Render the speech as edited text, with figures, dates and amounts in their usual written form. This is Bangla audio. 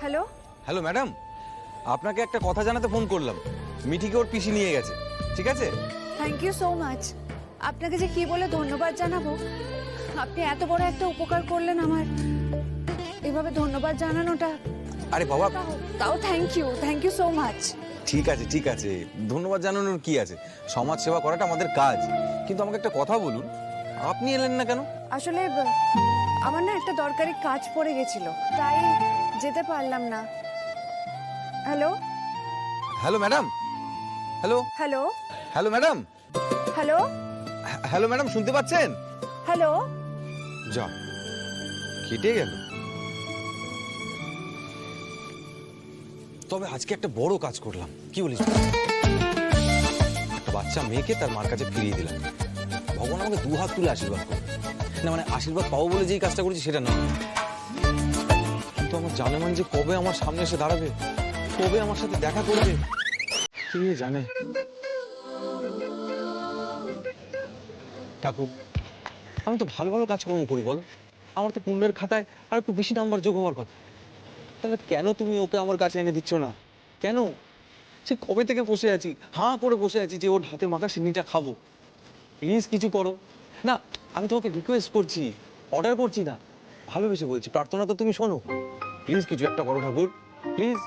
হ্যালো। হ্যালো ম্যাডাম, আপনাকে একটা কথা জানাতে ফোন করলাম। মিঠিকে ওর পিসি নিয়ে গেছে, ঠিক আছে? Thank you so much. আপনাকে যে কি বলে ধন্যবাদ জানাবো, আপনি এত বড় একটা উপকার করলেন আমার। এভাবে ধন্যবাদ জানানোটা, আরে বাবা, তাও থ্যাংক ইউ সো মাচ। ঠিক আছে ঠিক আছে, ধন্যবাদ জানানোর কি আছে, সমাজ সেবা করাটা আমাদের কাজ। কিন্তু আমাকে একটা কথা বলুন, আপনি এলেন না কেন? আসলে আমার না একটা দরকারি কাজ পড়ে গেছিল, তাই যেতে পারলাম না। Hello. Hello madam, hello hello. Hello madam, hello. Hello madam, শুনতে পাচ্ছেন? হ্যালো। যা, কেটে গেল। তবে আজকে একটা বড় কাজ করলাম, কি বলিস? একটা বাচ্চা মেয়েকে তার মার কাছে ফিরিয়ে দিলাম। ভগবান আমাকে দু হাত তুলে আশীর্বাদ করবে। না মানে আশীর্বাদ পাবো বলে যেই কাজটা করেছি সেটা নয়, কিন্তু আমার জানেমান যে কবে আমার সামনে এসে দাঁড়াবে, কবে আমার সাথে দেখা করবে, কে জানে। ঠাকুর, আমি তো ভালো ভালো কাজকর্ম করি, বল? আমার তো পুণ্যের খাতায় আর একটু বেশি নাম্বার যোগ হওয়ার কথা। তাহলে কেন তুমি ওকে আমার কাছে এনে দিচ্ছ না? কেন? সে কবে থেকে বসে আছি, হাঁ করে বসে আছি যে ওর হাতে মাখা সিন্নিটা খাবো। প্লিজ কিছু করো না। আমি তোমাকে রিকোয়েস্ট করছি, অর্ডার করছি না, ভালোবেসে বলছি। প্রার্থনা তো তুমি শোনো, প্লিজ কিছু একটা করো ঠাকুর, প্লিজ।